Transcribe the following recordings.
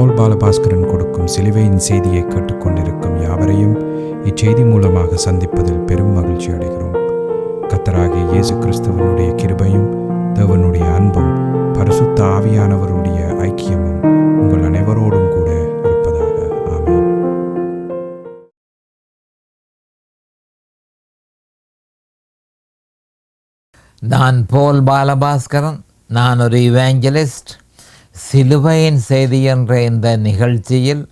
போல் பாலபாஸ்கரன் கொடுக்கும் சிலுவையின் செய்தியை கேட்டுக்கொண்டிருக்கும் யாவரையும் இச்செய்தி மூலமாக சந்திப்பதில் பெரும் மகிழ்ச்சி அடைகிறோம். கர்த்தராகிய இயேசு கிறிஸ்துவனுடைய கிருபையும் தேவனுடைய அன்பும் பரிசுத்த ஆவியானவருடைய ஐக்கியமும் உங்கள் அனைவரோடும் கூட இருப்பதாக. ஆமென். நான் போல் பாலபாஸ்கரன். நான் ஒரு இவாஞ்சலிஸ்ட். சிலுவையின் செய்தி என்ற இந்த நிகழ்ச்சியில்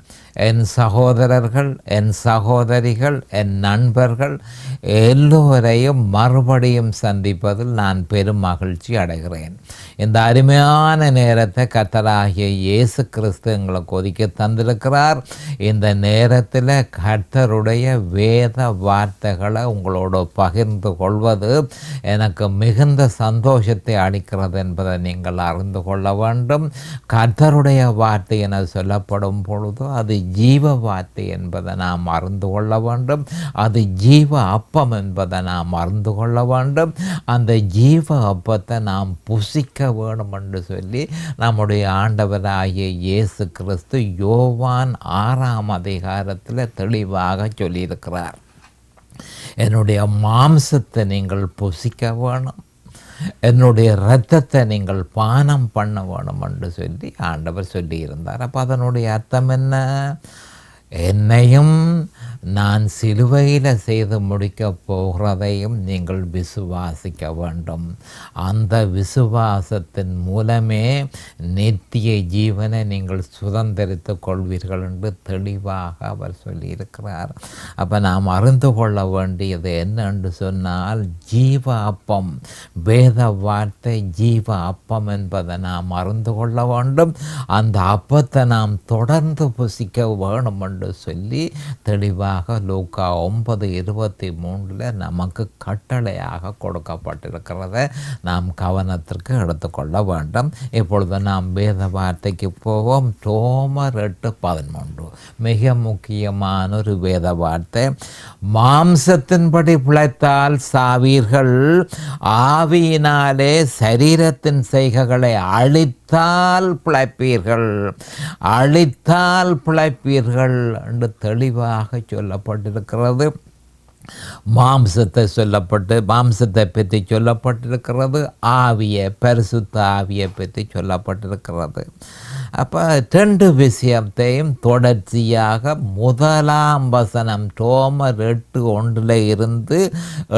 என் சகோதரர்கள், என் சகோதரிகள், என் நண்பர்கள் எல்லோரையும் மறுபடியும் சந்திப்பதில் நான் பெரும் மகிழ்ச்சி அடைகிறேன். இந்த அருமையான நேரத்தை கர்த்தராகிய இயேசு கிறிஸ்து எங்களுக்கு ஒதுக்கி தந்திருக்கிறார். இந்த நேரத்தில் கர்த்தருடைய வேத வார்த்தைகளை உங்களோடு பகிர்ந்து கொள்வது எனக்கு மிகுந்த சந்தோஷத்தை அளிக்கிறது என்பதை நீங்கள் அறிந்து கொள்ள வேண்டும். கர்த்தருடைய வார்த்தை என சொல்லப்படும் பொழுது அது ஜீவ வார்த்தை என்பதை நாம் அறிந்து கொள்ள வேண்டும். அது ஜீவ அப்பம் என்பதை நாம் அறிந்து கொள்ள வேண்டும். அந்த ஜீவ அப்பத்தை நாம் புசிக்க வேணும் என்று சொல்லி நம்முடைய ஆண்டவராகிய இயேசு கிறிஸ்து யோவான் 6ஆம் அதிகாரத்தில் தெளிவாக சொல்லியிருக்கிறார். என்னுடைய மாம்சத்தை நீங்கள் புசிக்க வேணும், என்னுடைய இரத்தத்தை நீங்கள் பானம் பண்ண வேணும் என்று சொல்லி ஆண்டவர் சொல்லியிருந்தார். அப்போ அதனுடைய அர்த்தம் என்ன? என்னையும் நான் சிலுவையில் செய்து முடிக்கப் போகிறதையும் நீங்கள் விசுவாசிக்க வேண்டும். அந்த விசுவாசத்தின் மூலமே நித்திய ஜீவனை நீங்கள் சுதந்திரித்து கொள்வீர்கள் என்று தெளிவாக அவர் சொல்லியிருக்கிறார். அப்போ நாம் அறிந்து கொள்ள வேண்டியது என்னென்று சொன்னால், ஜீவ அப்பம், வேத வார்த்தை ஜீவ அப்பம் என்பதை நாம் அறிந்து கொள்ள வேண்டும். அந்த அப்பத்தை நாம் தொடர்ந்து புசிக்க வேணும் என்று சொல்லி தெளிவாக லூக்கா 9:23 நமக்கு கட்டளையாக கொடுக்கப்பட்டிருக்கிறத நாம் கவனத்திற்கு எடுத்துக்கொள்ள வேண்டும். இப்பொழுது நாம் வேத வார்த்தைக்கு போவோம். ரோமர் 8:13 மிக முக்கியமான ஒரு வேத வார்த்தை. மாம்சத்தின்படி பிழைத்தால் சாவீர்கள், ஆவியினாலே சரீரத்தின் செய்கைகளை அழித்தால் பிழைப்பீர்கள், அழித்தால் பிழைப்பீர்கள் என்று தெளிவாக சொல்லப்பட்டிருக்கிறது. மாம்சத்தை பற்றி சொல்லப்பட்டிருக்கிறது, ஆவியை, பரிசுத்த ஆவியை பற்றி சொல்லப்பட்டிருக்கிறது. அப்போ 2 விஷயத்தையும் தொடர்ச்சியாக முதலாம் வசனம் ரோமர் 8:1 இருந்து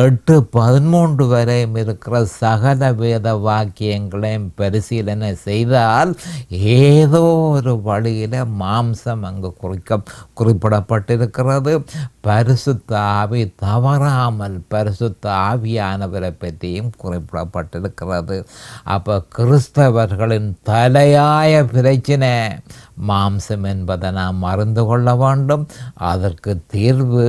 8:13 வரையும் இருக்கிற சகல வேத வாக்கியங்களையும் பரிசீலனை செய்தால் ஏதோ ஒரு வழியில் மாம்சம் அங்கு குறிப்பிடப்பட்டிருக்கிறது. பரிசுத்த ஆவி தவறாமல் பரிசுத்த ஆவியானவரை பற்றியும் குறிப்பிடப்பட்டிருக்கிறது. அப்போ கிறிஸ்தவர்களின் தலையாய பிரச்சனை மாம்சம் என்பதை நாம் அறிந்து கொள்ள வேண்டும். அதற்கு தீர்வு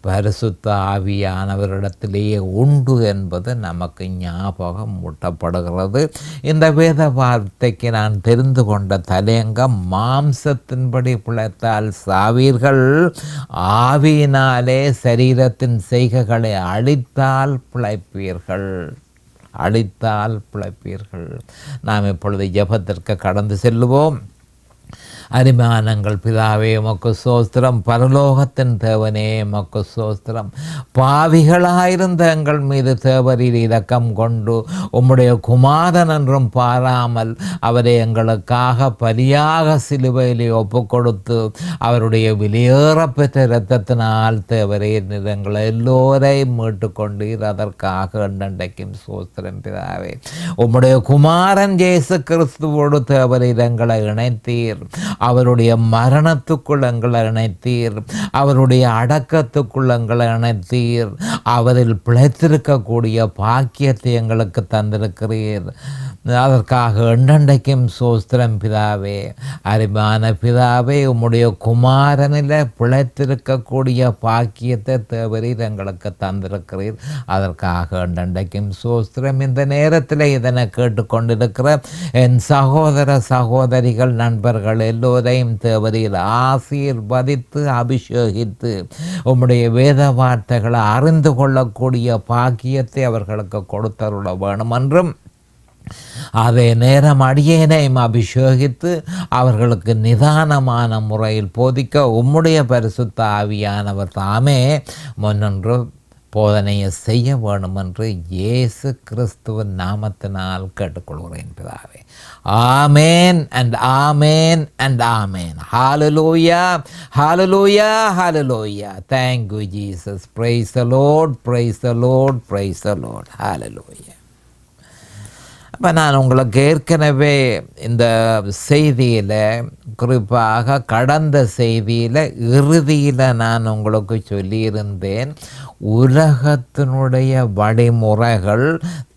பரிசுத்த ஆவியானவரிடத்திலேயே உண்டு என்பது நமக்கு ஞாபகம் ஊட்டப்படுகிறது. இந்த வேத வார்த்தைக்கு நான் தெரிந்து கொண்ட தலையங்கம், மாம்சத்தின்படி பிழைத்தால் சாவீர்கள், ஆவியினாலே சரீரத்தின் செய்கைகளை அழித்தால் பிழைப்பீர்கள், அழித்தால் பிழைப்பீர்கள். நாம் இப்பொழுது ஜெபத்திற்கு கடந்து செல்லுவோம். அரிமானங்கள் பிதாவே உமக்கு சோஸ்திரம், பரலோகத்தின் தேவனே உமக்கு சோஸ்திரம். பாவிகளாயிருந்த எங்கள் மீது தேவரீர் இரக்கம் கொண்டு உம்முடைய குமாரன் என்றும் பாராமல் அவரை எங்களுக்காக பலியாக சிலுவையிலே ஒப்பு கொடுத்து அவருடைய வெளியேறப்பெற்ற இரத்தத்தினால் தேவரீர் எங்களை எல்லோரையும் மீட்டு கொண்டீர். அதற்காக என்றைக்கும் சோஸ்திரம் பிதாவே. உம்முடைய குமாரன் இயேசு கிறிஸ்துவோடு தேவரீர் எங்களை இணைத்தீர். அவருடைய மரணத்துக்குள் எங்களை இணைத்தீர், அவருடைய அடக்கத்துக்குள் எங்களை இணைத்தீர். அவரில் பிழைத்திருக்கக்கூடிய பாக்கியத்தை எங்களுக்கு தந்திருக்கிறீர். அதற்காக என்றென்றைக்கும் சோஸ்திரம் பிதாவே. அருமையான பிதாவே, உம்முடைய குமாரனில் பிழைத்திருக்கக்கூடிய பாக்கியத்தை தேவரீர் எங்களுக்கு தந்திருக்கிறீர். அதற்காக என்றென்றைக்கும் சோஸ்திரம். இந்த நேரத்தில் இதனை கேட்டுக்கொண்டிருக்கிற என் சகோதர சகோதரிகள், நண்பர்கள் எல்லோரையும் தேவரீர் ஆசீர்வதித்து அபிஷேகித்து உம்முடைய வேத வார்த்தைகளை அறிந்து கொள்ளக்கூடிய பாக்கியத்தை அவர்களுக்கு கொடுத்தருள வேணும் என்றும் அதே நேரம் அடியேனையும் அபிஷேகித்து அவர்களுக்கு நிதானமான முறையில் போதிக்க உம்முடைய பரிசுத்த ஆவியானவர் தாமே முன்னின்று போதனையை செய்ய வேண்டும் என்று இயேசு கிறிஸ்துவின் நாமத்தினால் கேட்டுக்கொள்கிறேன் பிதாவே. ஆமேன் and amen and amen. Hallelujah, hallelujah, hallelujah. Thank you Jesus. Praise the Lord, praise the Lord, praise the Lord. Hallelujah. அப்போ நான் உங்களுக்கு ஏற்கனவே இந்த செய்தியில், குறிப்பாக கடந்த செய்தியில் இறுதியில் நான் உங்களுக்கு சொல்லியிருந்தேன், உலகத்தினுடைய வழிமுறைகள்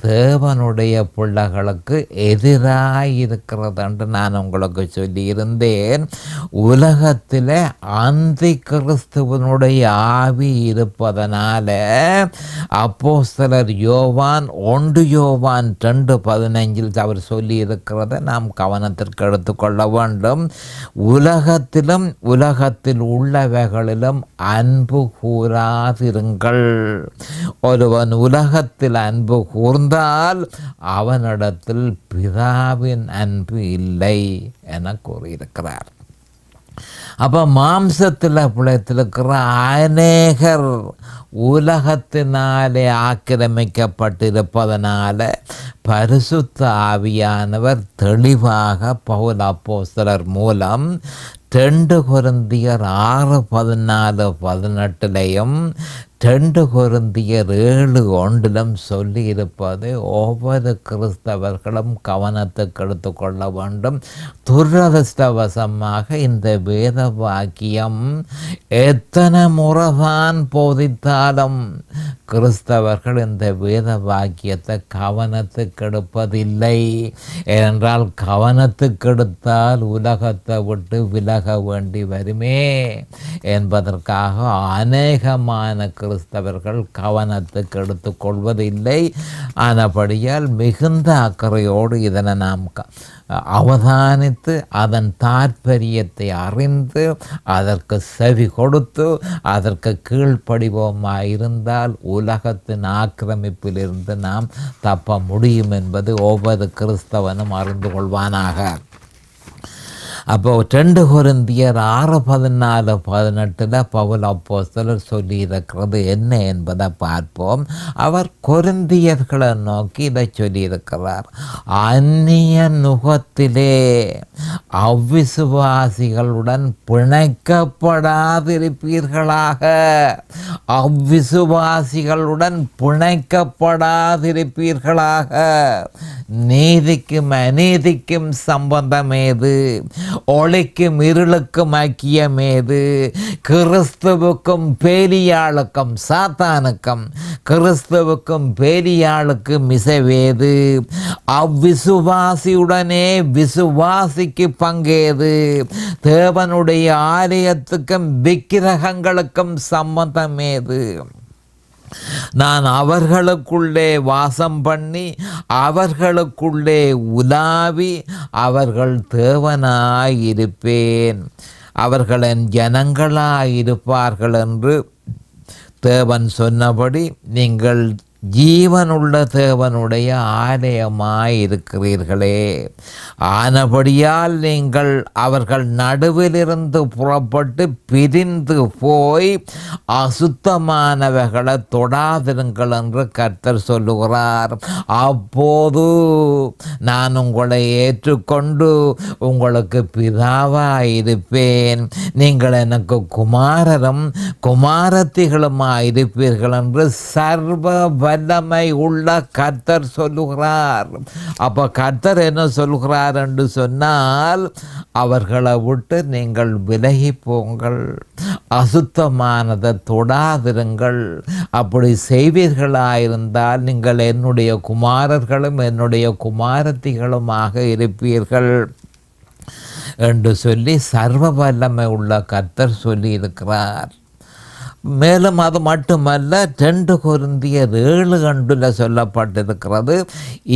தேவனுடைய பிள்ளைகளுக்கு எதிராக இருக்கிறது என்று நான் உங்களுக்கு சொல்லியிருந்தேன். உலகத்தில் அந்தி கிறிஸ்துவனுடைய ஆவி இருப்பதனால அப்போஸ்தலர் யோவான் 1 யோவான் 2:15 அவர் சொல்லியிருக்கிறத நாம் கவனத்திற்கு எடுத்துக்கொள்ள வேண்டும். உலகத்திலும் உலகத்தில் உள்ளவைகளிலும் அன்பு கூறாதிருங்கள். ஒருவன் உலகத்தில் அன்பு கூர்ந்தால் அவனிடத்தில் பிதாவின் அன்பு இல்லை என கூறியிருக்கிறார். அப்போ மாம்சத்தில் பிழைத்திருக்கிற அநேகர் உலகத்தினாலே ஆக்கிரமிக்கப்பட்டிருப்பதனால பரிசுத்த ஆவியானவர் தெளிவாக பவுல் அப்போஸ்தலர் மூலம் 2 கொரிந்தியர் 6:14-18 2 கொரிந்தியர் 7:1 சொல்லி இருப்பது ஒவ்வொரு கிறிஸ்தவர்களும் கவனத்துக்கு எடுத்துக்கொள்ள வேண்டும். துரதிர்ஷ்டவசமாக இந்த வேத வாக்கியம் எத்தனை முறைதான் போதித்தாலும் கிறிஸ்தவர்கள் இந்த வேத வாக்கியத்தை கவனத்துக்கு எடுப்பதில்லை. ஏனென்றால் கவனத்துக்கு எடுத்தால் உலகத்தை விட்டு விலக வேண்டி வருமே என்பதற்காக அநேகமான கிறிஸ்தவர்கள் கவனத்துக்கு எடுத்துக்கொள்வதில்லை. ஆனபடியால் மிகுந்த அக்கறையோடு இதனை நாம் அவதானித்து அதன் தாற்பயத்தை அறிந்து அதற்கு செவி கொடுத்து அதற்கு கீழ்ப்படிவோமாக இருந்தால் உலகத்தின் ஆக்கிரமிப்பிலிருந்து நாம் தப்ப முடியும் என்பது ஒவ்வொரு கிறிஸ்தவனும் அறிந்து கொள்வானாக. அப்போ 2 கொரிந்தியர் 6:14-18 பவுல் அப்போஸ்தலர் சொல்லியிருக்கிறது என்ன என்பதை பார்ப்போம். அவர் கொரிந்தியர்களை நோக்கி இதை சொல்லியிருக்கிறார். அந்நிய நுகத்திலே அவ்விசுவாசிகளுடன் பிணைக்கப்படாதிருப்பீர்களாக. அவ்விசுவாசிகளுடன் பிணைக்கப்படாதிருப்பீர்களாக. நீதிக்கும் அநீதிக்கும் சம்பந்தமேது, ஒளிக்கும் இருளுக்கும் ஐக்கியமேது, கிறிஸ்துவுக்கும் பேலியாளுக்கும் சாத்தானுக்கும் கிறிஸ்துவுக்கும் பேலியாளுக்கும் இசைவேது. அவ்விசுவாசியுடனே விசுவாசிக்கு பங்கேது. தேவனுடைய ஆலயத்துக்கும் விக்கிரகங்களுக்கும் சம்பந்தமேது. நான் அவர்களுக்குள்ளே வாசம் பண்ணி அவர்களுக்குள்ளே உலாவி அவர்கள் தேவனாயிருப்பேன், அவர்கள் என் ஜனங்களாயிருப்பார்கள் என்று தேவன் சொன்னபடி நீங்கள் ஜீவனுள்ள தேவனுடைய ஆலயமாயிருக்கிறீர்களே. ஆனபடியால் நீங்கள் அவர்கள் நடுவிலிருந்து புறப்பட்டு பிரிந்து போய் அசுத்தமானவைகளை தொடாதிருங்கள் என்று கர்த்தர் சொல்லுகிறார். அப்போது நான் உங்களை ஏற்றுக்கொண்டு உங்களுக்கு பிதாவாயிருப்பேன், நீங்கள் எனக்கு குமாரரும் குமாரத்திகளுமாயிருப்பீர்கள் என்று சர்வ வல்லமை உள்ள கர்த்தர் சொல்லுகிறார். அப்போ கர்த்தர் என்ன சொல்கிறார் என்று சொன்னால், அவர்களை விட்டு நீங்கள் விலகி போங்கள், அசுத்தமானதை தொடாதிருங்கள். அப்படி செய்வீர்களாயிருந்தால் நீங்கள் என்னுடைய குமாரர்களும் என்னுடைய குமாரத்திகளுமாக இருப்பீர்கள் என்று சொல்லி சர்வ வல்லமை உள்ள கர்த்தர் சொல்லி இருக்கிறார். மேலும் அது மட்டுமல்ல, 2 கொரிந்தியர் 7:2 சொல்லப்பட்டிருக்கிறது,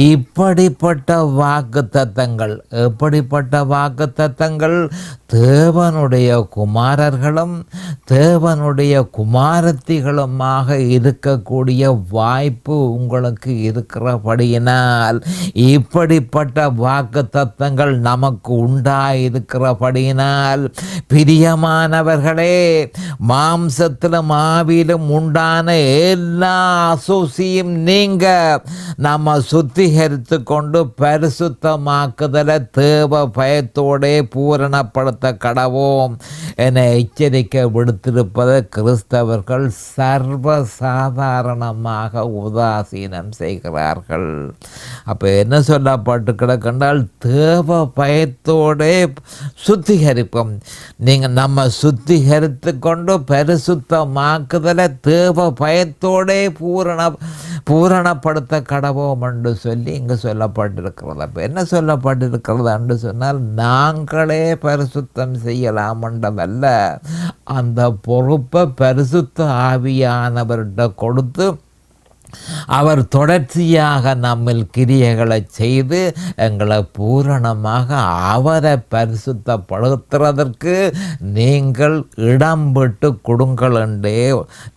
இப்படிப்பட்ட வாக்கு தத்தங்கள். எப்படிப்பட்ட வாக்கு தத்தங்கள்? தேவனுடைய குமாரர்களும் தேவனுடைய குமாரத்திகளுமாக இருக்கக்கூடிய வாய்ப்பு உங்களுக்கு இருக்கிறபடியினால், இப்படிப்பட்ட வாக்கு தத்தங்கள் நமக்கு உண்டாயிருக்கிறபடியினால், பிரியமானவர்களே, மாம்சத்திலும் ஆவியிலும் உண்டான எல்லா அசூசியும் நீங்க நம்ம சுத்திகரித்து கொண்டு பரிசுத்தமாக்குதலை தேவ பயத்தோடே பூரணப்படுத்த கடவோம் என எச்சரிக்கை விடுத்திருப்பதை கிறிஸ்தவர்கள் சர்வசாதாரணமாக உதாசீனம் செய்கிறார்கள். அப்போ என்ன சொல்லப்பட்டு கிடக்கின்றால், தேவ பயத்தோடே சுத்திகரிப்போம். நீங்கள் நம்ம சுத்திகரித்து கொண்டு பரிசுத்தமாக்குதலை தேவ பயத்தோடே பூரணப்படுத்த கடவோம் என்று சொல்லி இங்கு சொல்லப்பட்டிருக்கிறது. அப்போ என்ன சொல்லப்பட்டிருக்கிறது என்று சொன்னால், நாங்களே பரிசுத்தம் செய்யலாம் என்றதல்ல, அந்த பொறுப்பை பரிசுத்த ஆவியானவர்கிட்ட கொடுத்து அவர் தொடர்ச்சியாக நம்மில் கிரியைகளை செய்து எங்களை பூரணமாக அவரை பரிசுத்தப்படுத்துறதற்கு நீங்கள் இடம் விட்டு கொடுங்கள் என்றே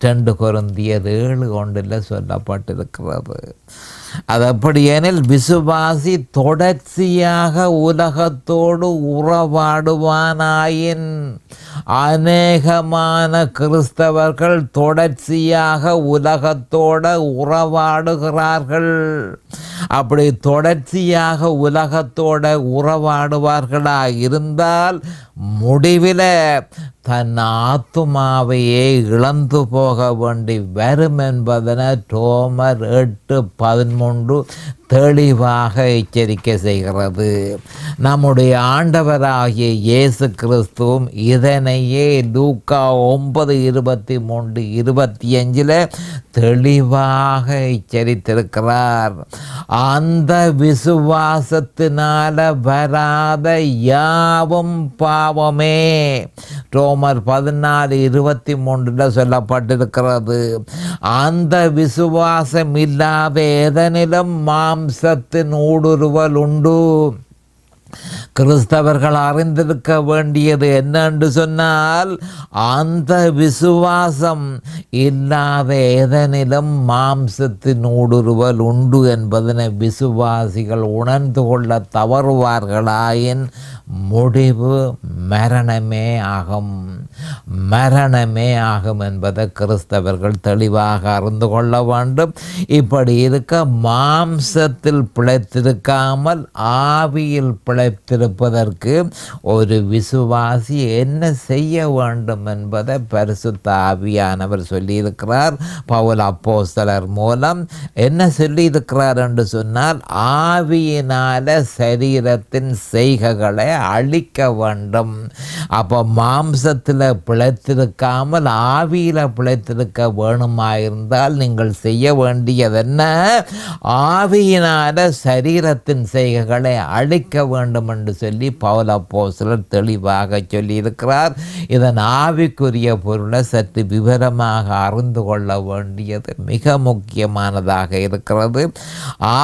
2 கொரிந்தியர் 7:1 சொல்லப்பட்டிருக்கிறது. அது அப்படி எனில், விசுவாசி தொடர்ச்சியாக உலகத்தோடு உறவாடுவானாயின், அநேகமான கிறிஸ்தவர்கள் தொடர்ச்சியாக உலகத்தோட உறவாடுகிறார்கள். அப்படி தொடர்ச்சியாக உலகத்தோட உறவாடுவார்களா இருந்தால் முடிவில் தன் ஆத்துமாவையே இழந்து போக வேண்டி வரும் என்பதனை ரோமர் 8:13 தெளிவாக எச்சரிக்கை செய்கிறது. நம்முடைய ஆண்டவராகிய இயேசு கிறிஸ்துவும் இதனையே லூக்கா 9:23-25 தெளிவாக எச்சரித்திருக்கிறார். அந்த விசுவாசத்தினால வராத யாவும் பாவமே. ரோமர் 14:23 சொல்லப்பட்டிருக்கிறது. அந்த விசுவாசம் இல்லாத எதனிலும் மாம்சத்தின் ஊடுருவல் உண்டு. கிறிஸ்தவர்கள் அறிந்திருக்க வேண்டியது என்னென்று சொன்னால், அந்த விசுவாசம் இல்லாத எதனிலும் மாம்சத்தின் ஊடுருவல் உண்டு என்பதனை விசுவாசிகள் உணர்ந்து கொள்ள தவறுவார்களாயின் முடிவு மரணமே ஆகும். மரணமே ஆகும் என்பதை கிறிஸ்தவர்கள் தெளிவாக அறிந்து கொள்ள வேண்டும். இப்படி இருக்க மாம்சத்தில் பிழைத்திருக்காமல் ஆவியில் பிழைத்திருப்பதற்கு ஒரு விசுவாசி என்ன செய்ய வேண்டும் என்பதை பரிசுத்த ஆவியானவர் சொல்லியிருக்கிறார். பவுல் அப்போஸ்தலர் மூலம் என்ன சொல்லியிருக்கிறார் என்று சொன்னால், ஆவியினால சரீரத்தின் செய்கைகளை அழிக்க வேண்டும். அப்போ மாம்சத்தில் பிழைத்திருக்காமல் ஆவியில் பிழைத்திருக்க வேணுமாயிருந்தால் நீங்கள் செய்ய வேண்டியது என்ன? ஆவியினால சரீரத்தின் செய்கைகளை அழிக்க வேண்டும் என்று சொல்லி பவுல் அப்போஸ்தலர் தெளிவாக சொல்லியிருக்கிறார். இதன் ஆவிக்குரிய பொருளை சற்று விவரமாக அறிந்து கொள்ள வேண்டியது மிக முக்கியமானதாக இருக்கிறது.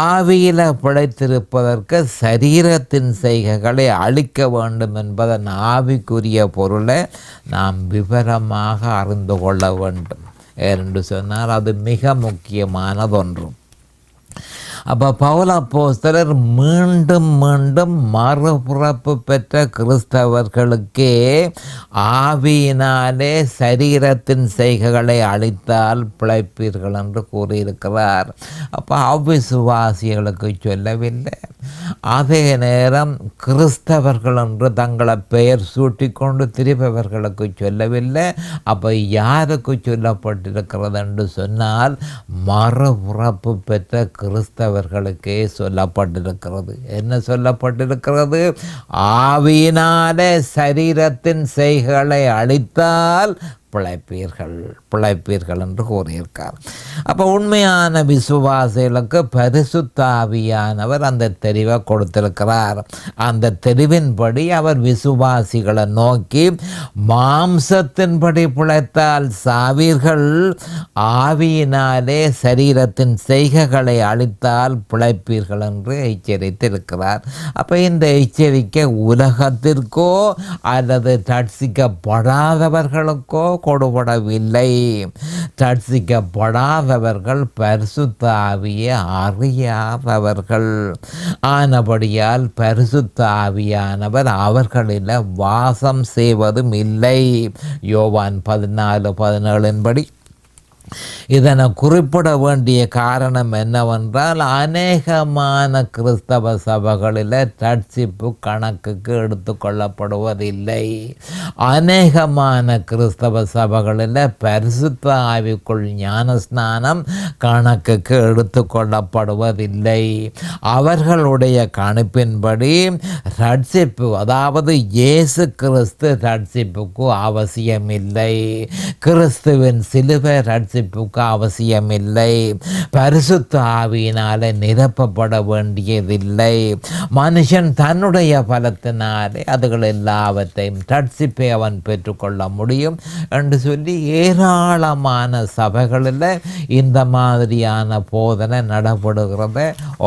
ஆவியில் பிழைத்திருப்பதற்கு சரீரத்தின் செய்கைகளை அழிக்க வேண்டும் என்பதன் ஆவிக்குரிய பொருளை நாம் விவரமாக அறிந்து கொள்ள வேண்டும். என்று சொன்னால் அது மிக முக்கியமானதொன்று. அப்போ பவுல் அப்போஸ்தலர் மீண்டும் மீண்டும் மறுபிறப்பு பெற்ற கிறிஸ்தவர்களுக்கே ஆவியினாலே சரீரத்தின் செய்கைகளை அழித்தால் பிழைப்பீர்கள் என்று கூறியிருக்கிறார். அப்போ அவ்விசுவாசிகளுக்கு சொல்லவில்லை. அதே நேரம் கிறிஸ்தவர்கள் என்று தங்களை பெயர் சூட்டிக்கொண்டு திரிபவர்களுக்கு சொல்லவில்லை. அப்போ யாருக்கு சொல்லப்பட்டிருக்கிறது என்று சொன்னால், மறுபிறப்பு பெற்ற கிறிஸ்தவர்களுக்கே சொல்லப்பட்டிருக்கிறது. என்ன சொல்லப்பட்டிருக்கிறது? ஆவியினாலே சரீரத்தின் செய்கைகளை அழித்தால் பிழைப்பீர்கள் என்று கூறியிருக்கார். அப்போ உண்மையான விசுவாசிகளுக்கு பரிசுத்த ஆவியானவர் அந்த தெரிவை கொடுத்திருக்கிறார். அந்த தெரிவின்படி அவர் விசுவாசிகளை நோக்கி மாம்சத்தின்படி பிழைத்தால் சாவீர்கள், ஆவியினாலே சரீரத்தின் செய்கைகளை அழித்தால் பிழைப்பீர்கள் என்று எச்சரித்திருக்கிறார். அப்போ இந்த எச்சரிக்கை உலகத்திற்கோ அல்லது ரட்சிக்கப்படாதவர்களுக்கோ கொடுபடவில்லை. ரட்சிக்கப்படாதவர்கள் பரிசுத்த ஆவியை அறியாதவர்கள் ஆனபடியால் பரிசுத்த ஆவியானவர் அவர்களில் வாசம் செய்வதும் இல்லை. யோவான் 14:17 இதனை குறிப்பிட வேண்டிய காரணம் என்னவென்றால், அநேகமான கிறிஸ்தவ சபைகளில் ரட்சிப்பு கணக்குக்கு எடுத்துக்கொள்ளப்படுவதில்லை. அநேகமான கிறிஸ்தவ சபைகளில் பரிசுத்த ஆவிக்குள் ஞானஸ்நானம் கணக்குக்கு எடுத்துக்கொள்ளப்படுவதில்லை. அவர்களுடைய கணிப்பின்படி ரட்சிப்பு, அதாவது இயேசு கிறிஸ்து ரட்சிப்புக்கு அவசியமில்லை, கிறிஸ்துவின் சிலுவை ரட்சிப்புக்கு அவசியமில்லை, பரிசுத்த ஆவியினாலே நிரப்பப்பட வேண்டியதில்லை, மனுஷன் தன்னுடைய பலத்தினாலே அதுகள் எல்லாவற்றையும் ரட்சிப்பை அவன் பெற்றுக்கொள்ள முடியும் என்று சொல்லி ஏராளமான சபைகளில் இந்த மாதிரியான போதனை நடைபெறுகிறத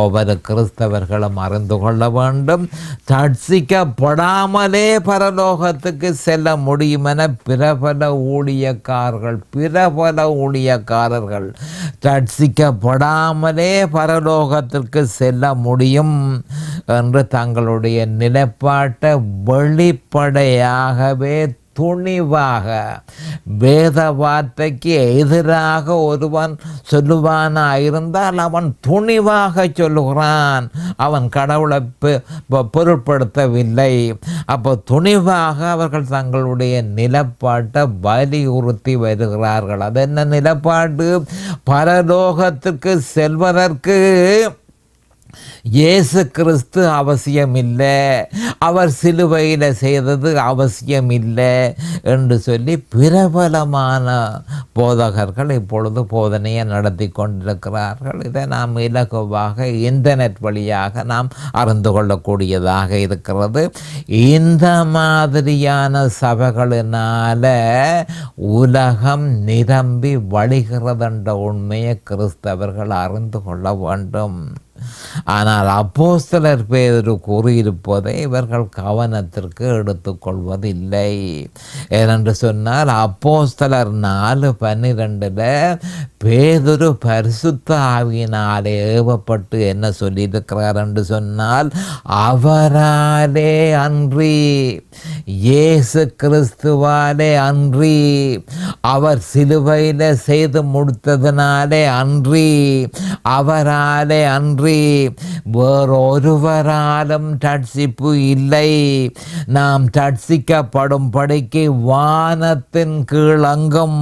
ஒவ்வொரு கிறிஸ்தவர்களும் அறிந்து கொள்ள வேண்டும். ரட்சிக்கப்படாமலே பரலோகத்துக்கு செல்ல முடியும் என பிரபல ஊழியக்காரர்கள் ரட்சிக்கப்படாமலே பரலோகத்திற்கு செல்ல முடியும் என்று தங்களுடைய நிலைப்பாட்டை வெளிப்படையாகவே துணிவாக வேத வார்த்தைக்கு எதிராக ஒருவன் சொல்லுவானா இருந்தால் அவன் துணிவாக சொல்லுகிறான். அவன் கடவுளை பொருட்படுத்தவில்லை. அப்போ துணிவாக அவர்கள் தங்களுடைய நிலப்பாட்டை வலியுறுத்தி வருகிறார்கள். அது என்ன நிலப்பாடு? பரலோகத்திற்கு செல்வதற்கு இயேசு கிறிஸ்து அவசியமில்லை, அவர் சிலுவையில் செய்தது அவசியமில்லை என்று சொல்லி பிரபலமான போதகர்கள் இப்பொழுது போதனையை நடத்தி கொண்டிருக்கிறார்கள். இதை நாம் இலகுவாக இன்டர்நெட் வழியாக நாம் அறிந்து கொள்ளக்கூடியதாக இருக்கிறது. இந்த மாதிரியான சபைகளினால உலகம் நிரம்பி வழிகிறதென்ற உண்மையை கிறிஸ்தவர்கள் அறிந்து கொள்ள வேண்டும். ஆனால் அப்போஸ்தலர் பேதுரு கூறியிருப்பதை இவர்கள் கவனத்திற்கு எடுத்துக்கொள்வதில்லை. ஏனென்று சொன்னால் அப்போஸ்தலர் 4:12 பேதுரு பரிசுத்த ஆவியினாலே ஏவப்பட்டு என்ன சொல்லியிருக்கிறார் என்று சொன்னால், அவராலே அன்றி, இயேசு கிறிஸ்துவாலே அன்றி, அவர் சிலுவையில் செய்து முடித்ததினாலே அன்றி, அவராலே அன்றி வேறொருவராலும் ரட்சிப்பு இல்லை. நாம் ரட்சிக்கப்படும்படிக்கு வானத்தின் கீழங்கும்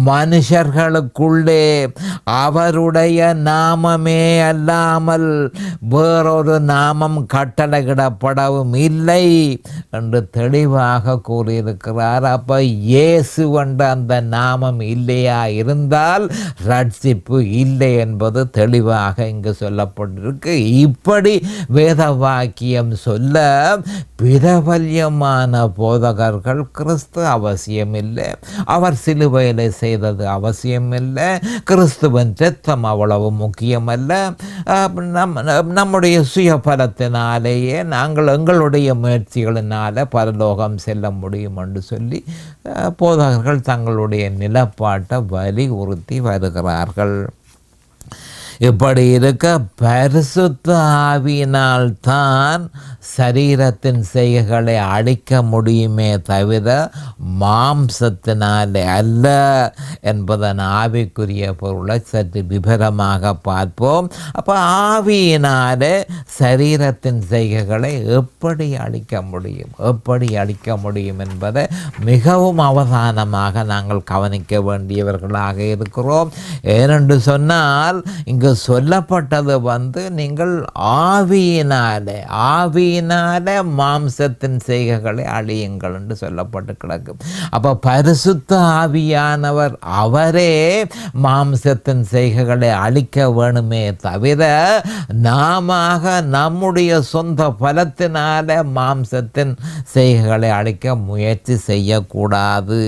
மனுஷர்களுக்குள்ளே அவருடைய நாமமே அல்லாமல் வேறொரு நாமம் கட்டளையிடப்படவும் இல்லை என்று தெளிவாக கூறியிருக்கிறார். அப்போ இயேசு என்ற அந்த நாமம் இல்லையா இருந்தால் ரட்சிப்பு இல்லை என்பது தெளிவாக இங்கு சொல்லப்பட்டிருக்கு. இப்படி வேத வாக்கியம் சொல்ல பிரபல்யமான போதகர்கள் கிறிஸ்து அவசியமில்லை, அவர் சிலுவையில் செய்தது அவசியமில்லை, கிறிஸ்துவின் இரத்தம் அவ்வளவு முக்கியமல்ல, நம்முடைய சுய பலத்தினாலேயே நாங்கள் எங்களுடைய முயற்சிகளினால பரலோகம் செல்ல முடியும் என்று சொல்லி போதகர்கள் தங்களுடைய நிலப்பாட்டை வலியுறுத்தி வருகிறார்கள். இப்படி இருக்க பரிசுத்த ஆவியினால் தான் சரீரத்தின் செய்கைகளை அழிக்க முடியுமே தவிர மாம்சத்தினாலே அல்ல என்பதன் ஆவிக்குரிய பொருளை சற்று விபரமாக பார்ப்போம். அப்போ ஆவியினாலே சரீரத்தின் செய்கைகளை எப்படி அழிக்க முடியும் என்பதை மிகவும் அவதானமாக நாங்கள் கவனிக்க வேண்டியவர்களாக இருக்கிறோம். ஏனென்று சொன்னால் இங்கு இங்கு சொல்லப்பட்டது நீங்கள் ஆவியினாலே மாம்சத்தின் செய்கைகளை அழியுங்கள் என்று சொல்லப்பட்டு கிடக்கும். அப்போ பரிசுத்த ஆவியானவர் அவரே மாம்சத்தின் செய்கைகளை அழிக்க வேணுமே தவிர நாம நம்முடைய சொந்த பலத்தினால மாம்சத்தின் செய்கைகளை அழிக்க முயற்சி செய்யக்கூடாது.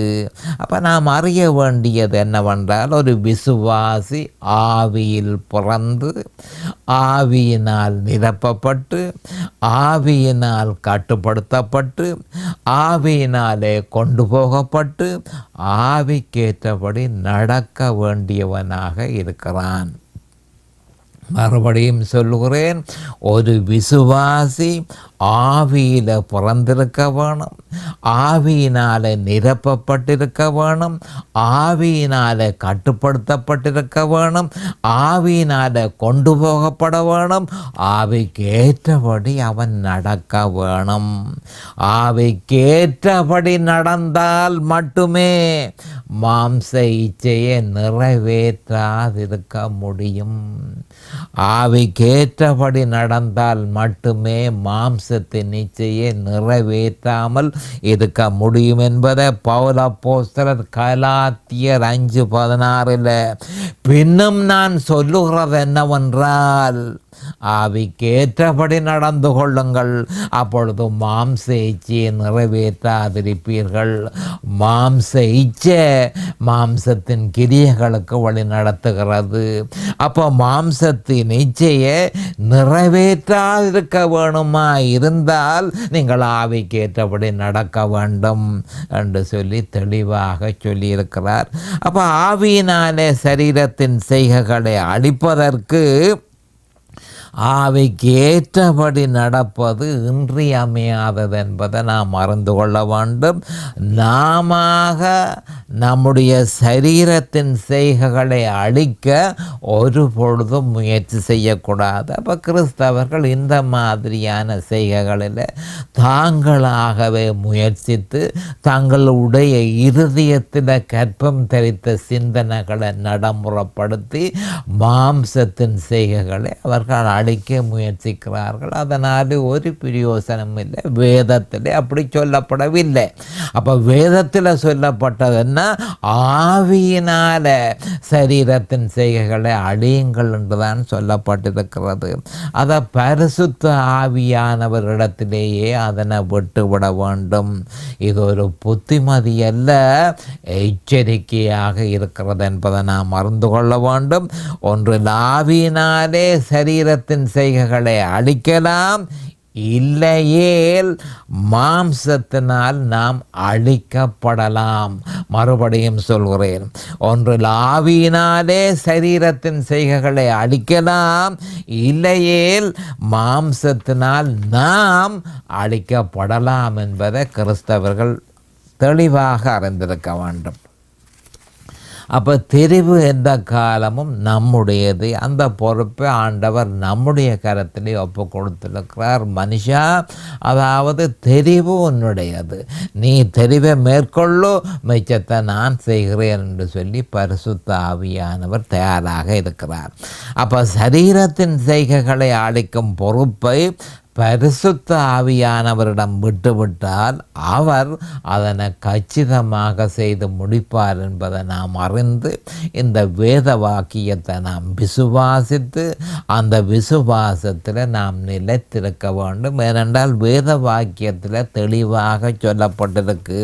அப்போ நாம் அறிய வேண்டியது என்னவென்றால், ஒரு விசுவாசி ஆவியில் பிறந்து ஆவியினால் நிரப்பப்பட்டு ஆவியினால் கட்டுப்படுத்தப்பட்டு ஆவியினாலே கொண்டு போகப்பட்டு ஆவிக்கேற்றபடி நடக்க வேண்டியவனாக இருக்கிறான். மறுபடியும் சொல்லுகிறேன், ஒரு விசுவாசி ஆவியில் பிறந்திருக்க வேணும், ஆவியினால் நிரப்பப்பட்டிருக்க வேணும், ஆவியினால் கட்டுப்படுத்தப்பட்டிருக்க வேணும், ஆவியினால் கொண்டு போகப்பட வேணும், ஆவிக்கேற்றபடி அவன் நடக்க வேணும். ஆவிக்கேற்றபடி நடந்தால் மட்டுமே மாம்ச இச்சையை நிறைவேற்றாதிருக்க முடியும். ஆவிக்கேற்றபடி நடந்தால் மட்டுமே மாம்சத்தின் இச்சையை நிறைவேற்றாமல் இருக்க முடியும் என்பதை பவுல் அப்போஸ்தலர் கலாத்தியர் 5:16 பின்னும் நான் சொல்லுகிறது என்னவென்றால், ஆவிக்கேற்றபடி நடந்து கொள்ளுங்கள், அப்பொழுது மாம்ச இச்சையை நிறைவேற்றாதிருப்பீர்கள். மாம்ச இச்சை மாம்சத்தின் கிரியைகளுக்கு வழி நடத்துகிறது. அப்போ மாம்சத்தின் இச்சையை நிறைவேற்றாதிருக்க வேணுமா இருந்தால் நீங்கள் ஆவிக்கேற்றபடி நடக்க வேண்டும் என்று சொல்லி தெளிவாக சொல்லியிருக்கிறார். அப்போ ஆவியினாலே சரீரத்தின் செய்கைகளை அழிப்பதற்கு ஆவிக்கு ஏற்றபடி நடப்பது இன்றியமையாதது என்பதை நாம் அறிந்து கொள்ள வேண்டும். நாம நம்முடைய சரீரத்தின் செய்கைகளை அழிக்க ஒரு பொழுதும் முயற்சி செய்யக்கூடாது. அப்போ கிறிஸ்தவர்கள் இந்த மாதிரியான செய்கைகளில் தாங்களாகவே முயற்சித்து தங்களுடைய இருதயத்தில் கற்பம் தரித்த சிந்தனைகளை நடைமுறைப்படுத்தி மாம்சத்தின் செய்கைகளை அவர்கள் அழிக்க முயற்சிக்கிறார்கள். அதனால் ஒரு பிரயோசனம் இல்லை. வேதத்தில் அப்படி சொல்லப்படவில்லை. அப்போ வேதத்தில் சொல்லப்பட்டது என்ன? ஆவியினால சரீரத்தின் செய்கைகளை அழியுங்கள் என்றுதான் சொல்லப்பட்டிருக்கிறது. அதை பரிசுத்த ஆவியானவரிடத்திலேயே அதனை விட்டுவிட வேண்டும். இது ஒரு புத்திமதி அல்ல, எச்சரிக்கையாக இருக்கிறது என்பதை நாம் அறிந்து கொள்ள வேண்டும். ஒன்றில் ஆவியினாலே சரீரத்தின் செய்கைகளை அழிக்கலாம், இல்லையேல் மாம்சத்தினால் நாம் அழிக்கப்படலாம். மறுபடியும் சொல்கிறேன், ஒன்றில் ஆவியினாலே சரீரத்தின் செய்கைகளை அழிக்கலாம், இல்லையேல் மாம்சத்தினால் நாம் அழிக்கப்படலாம் என்பதை கிறிஸ்தவர்கள் தெளிவாக அறிந்திருக்க வேண்டும். அப்போ தெரிவு எந்த காலமும் நம்முடையது. அந்த பொறுப்பை ஆண்டவர் நம்முடைய கரத்திலே ஒப்பு கொடுத்திருக்கிறார். மனுஷா, அதாவது தெரிவு உன்னுடையது, நீ தெரிவை மேற்கொள்ளோ, மிச்சத்தை நான் செய்கிறேன் என்று சொல்லி பரிசுத்த ஆவியானவர் தயாராக இருக்கிறார். அப்போ சரீரத்தின் செய்கைகளை அழிக்கும் பொறுப்பை பரிசுத்த ஆவியானவரிடம் விட்டுவிட்டால் அவர் அதனை கச்சிதமாக செய்து முடிப்பார் என்பதை நாம் அறிந்து இந்த வேத வாக்கியத்தை நாம் விசுவாசித்து அந்த விசுவாசத்தில் நாம் நிலைத்திருக்க வேண்டும். ஏனென்றால் வேத வாக்கியத்தில் தெளிவாக சொல்லப்பட்டிருக்கு,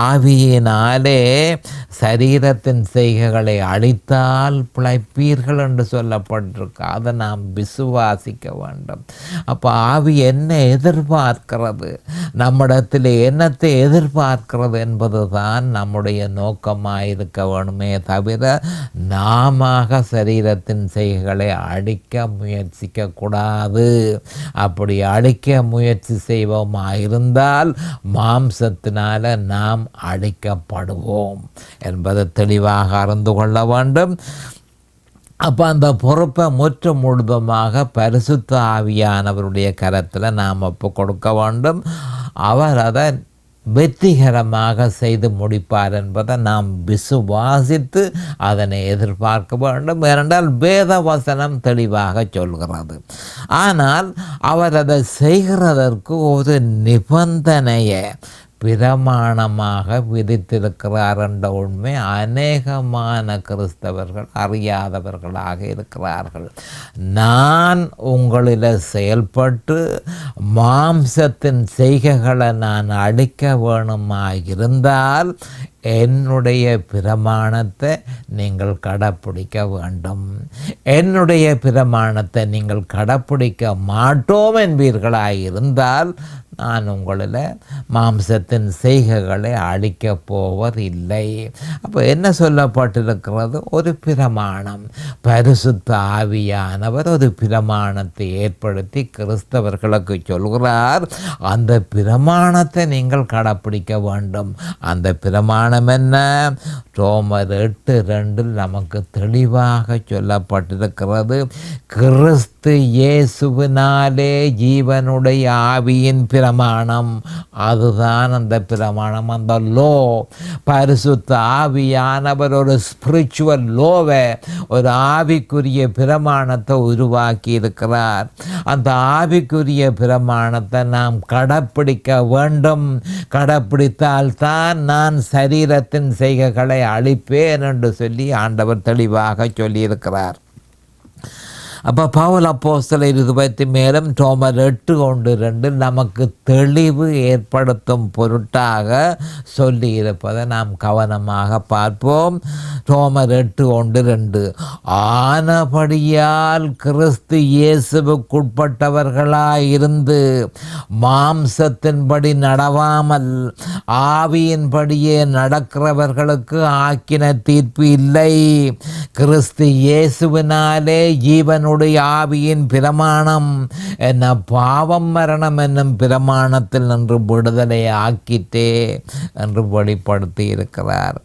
ஆவியினாலே சரீரத்தின் செய்கைகளை அழித்தால் பிழைப்பீர்கள் என்று சொல்லப்பட்டிருக்கு. அதை நாம் விசுவாசிக்க வேண்டும். அப்போ ஆவி என்ன எதிர்பார்க்கிறது, நம்மிடத்தில் என்னத்தை எதிர்பார்க்கிறது என்பது தான் நம்முடைய நோக்கமாக இருக்க வேணுமே தவிர நாம சரீரத்தின் செய்கைகளை அழிக்க முயற்சிக்க கூடாது. அப்படி அழிக்க முயற்சி செய்வோமாக இருந்தால் மாம்சத்தினால நாம் அழிக்கப்படுவோம் என்பதை தெளிவாக அறிந்து கொள்ள வேண்டும். அப்போ அந்த பொறுப்பை முற்று முழுதுமாக பரிசுத்த ஆவியானவருடைய கரத்தில் நாம் ஒப்பு கொடுக்க வேண்டும். அவர் அதை வெற்றிகரமாக செய்து முடிப்பார் என்பதை நாம் விசுவாசித்து அதனை எதிர்பார்க்க வேண்டும். ஏனென்றால் வேத வசனம் தெளிவாக சொல்கிறது. ஆனால் அவர் அதை செய்கிறதற்கு ஒரு நிபந்தனையை பிரமாணமாக விதித்திருக்கிறார் என்ற உண்மை அநேகமான கிறிஸ்தவர்கள் அறியாதவர்களாக இருக்கிறார்கள். நான் உங்களில் செயல்பட்டு மாம்சத்தின் செய்கைகளை நான் அழிக்க வேணுமாயிருந்தால் என்னுடைய பிரமாணத்தை நீங்கள் கடைப்பிடிக்க வேண்டும். என்னுடைய பிரமாணத்தை நீங்கள் கடைப்பிடிக்க மாட்டோம் என்பீர்களாயிருந்தால் நான் உங்களில் மாம்சத்தின் செய்கைகளை அழிக்கப் போவதில்லை. அப்போ என்ன சொல்லப்பட்டிருக்கிறது? ஒரு பிரமாணம். பரிசுத்த ஆவியானவர் ஒரு பிரமாணத்தை ஏற்படுத்தி கிறிஸ்தவர்களுக்கு சொல்கிறார், அந்த பிரமாணத்தை நீங்கள் கடைப்பிடிக்க வேண்டும். அந்த பிரமாணம் என்ன? ரோமர் 8:2 நமக்கு தெளிவாக சொல்லப்பட்டிருக்கிறது. கிறிஸ்து இயேசுவினாலே ஜீவனுடைய ஆவியின் பிரமாணம். அதுதான் அந்த பிரமாணம், அந்த லோ. பரிசுத்த ஆவியானவர் ஒரு ஸ்பிரிச்சுவல் லோவை, ஒரு ஆவிக்குரிய பிரமாணத்தை உருவாக்கி இருக்கிறார். அந்த ஆவிக்குரிய பிரமாணத்தை நாம் கடைப்பிடிக்க வேண்டும். கடைப்பிடித்தால்தான் நான் சரீரத்தின் செய்கைகளை அழிப்பேன் என்று சொல்லி ஆண்டவர் தெளிவாக சொல்லியிருக்கிறார். அப்போ பவுல் அப்போஸ்தலர் 20 மேலும் ரோமர் 8:2 நமக்கு தெளிவு ஏற்படுத்தும் பொருட்டாக சொல்லியிருப்பதை நாம் கவனமாக பார்ப்போம். ரோமர் 8:2 ஆனபடியால் கிறிஸ்து இயேசுவுக்குட்பட்டவர்களாயிருந்து மாம்சத்தின்படி நடவாமல் ஆவியின்படியே நடக்கிறவர்களுக்கு ஆக்கின தீர்ப்பு இல்லை. கிறிஸ்து இயேசுவினாலே ஜீவனுடைய ஆவியின் பிரமாணம் என்ன பாவம் மரணம் என்னும் பிரமாணத்தில் நின்று விடுதலை ஆக்கிட்டே என்று வெளிப்படுத்தி இருக்கிறார்.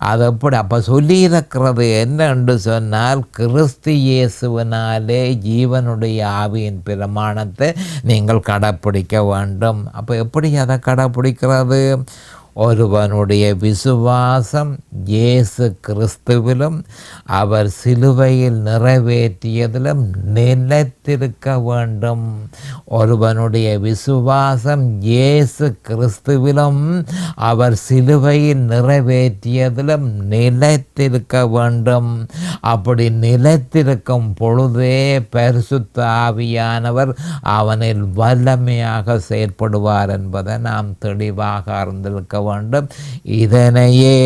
அது எப்படி அப்போ சொல்லியிருக்கிறது என்ன என்று சொன்னால், கிறிஸ்து இயேசுவினாலே ஜீவனுடைய ஆவியின் பிரமாணத்தை நீங்கள் கடைப்பிடிக்க வேண்டும். அப்போ எப்படி அதை கடைப்பிடிக்கிறது? ஒருவனுடைய விசுவாசம் இயேசு கிறிஸ்துவிலும் அவர் சிலுவையில் நிறைவேற்றியதிலும் நிலைத்திருக்க வேண்டும். ஒருவனுடைய விசுவாசம் இயேசு கிறிஸ்துவிலும் அவர் சிலுவையில் நிறைவேற்றியதிலும் நிலைத்திருக்க வேண்டும். அப்படி நிலைத்திருக்கும் பொழுதே பரிசுத்த ஆவியானவர் அவனில் வல்லமையாக செயற்படுவார் என்பதை நாம் தெளிவாக அறிந்திருக்க வேண்டும். இதனையே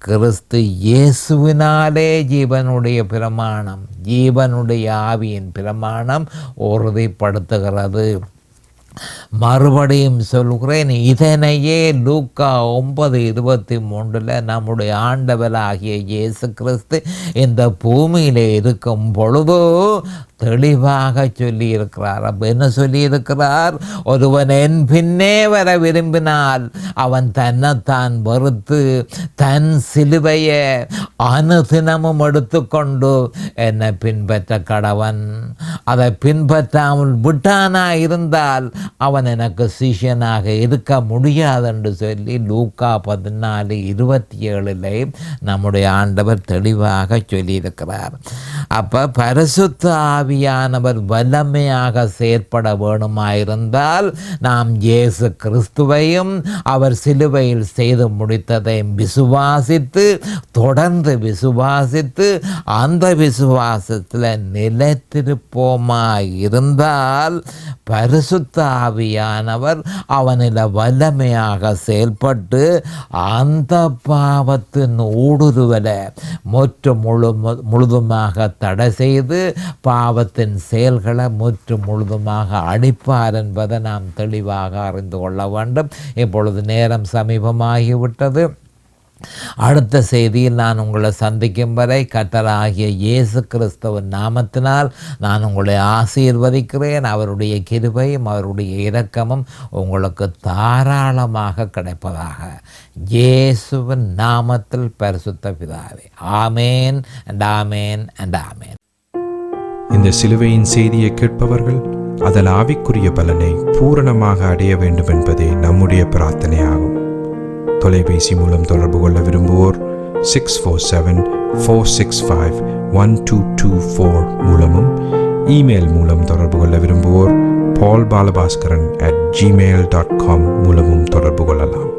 கிறிஸ்து இயேசுவினாலே ஜீவனுடைய பிரமாணம், ஜீவனுடைய ஆவியின் பிரமாணம் உறுதிப்படுத்துகிறது. மறுபடியும் சொல்கிறேன், இதனையே லூக்கா 9:23 நம்முடைய ஆண்டவராகிய இயேசு கிறிஸ்து இந்த பூமியிலே இருக்கும் பொழுது தெளிவாக சொல்லியிருக்கிறார். அப்போ என்ன சொல்லியிருக்கிறார்? ஒருவன் என் பின்னே வர விரும்பினால் அவன் தன்னைத்தான் வெறுத்து தன் சிலுவையை அனுதினமும் எடுத்துக்கொண்டு என்னை பின்பற்ற கடவன். அதை பின்பற்றாமல் விட்டானா இருந்தால் அவன் எனக்கு சிஷ்யனாக இருக்க முடியாது என்று சொல்லி லூக்கா 14:27 நம்முடைய ஆண்டவர் தெளிவாக சொல்லியிருக்கிறார். அப்போ பரிசுத்த ஆவியானவர் வல்லமையாக செயற்பட வேணுமாயிருந்தால் நாம் இயேசு கிறிஸ்துவையும் அவர் சிலுவையில் செய்து முடித்ததையும் விசுவாசித்து தொடர்ந்து விசுவாசித்து அந்த விசுவாசத்தில் நிலைத்திருப்போமாயிருந்தால் பரிசுத்த ஆவியானவர் அவனில் வல்லமையாக செயல்பட்டு அந்த பாவத்தின் ஊடுருவலை முழுதுமாக தடை செய்து பாவத்தின் செயல்களை முழுதுமாக அழிப்பார் என்பதை நாம் தெளிவாக அறிந்து கொள்ள வேண்டும். இப்பொழுது நேரம் சமீபமாகிவிட்டது. அடுத்த செய்தியில் நான் உங்களை சந்திக்கும் வரை கர்த்தராகிய இயேசு கிறிஸ்துவின் நாமத்தினால் நான் உங்களை ஆசீர்வதிக்கிறேன். அவருடைய கிருபையும் அவருடைய இரக்கமும் உங்களுக்கு தாராளமாக கிடைப்பதாக இயேசுவின் நாமத்தில் பரிசுத்த பிதாவே. ஆமேன் அண்ட் ஆமேன் அண்ட் ஆமேன். இந்த சிலுவையின் செய்தியை கேட்பவர்கள் அதன் ஆவிக்குரிய பலனை பூரணமாக அடைய வேண்டும் என்பதே நம்முடைய பிரார்த்தனையாகும். தொலைபேசி மூலம் தொடர்பு கொள்ள விரும்புவோர் 647-465-1224 மூலமும், இமெயில் மூலம் தொடர்பு கொள்ள விரும்புவோர் paulbalabaskaran@gmail.com மூலமும் தொடர்பு கொள்ளலாம்.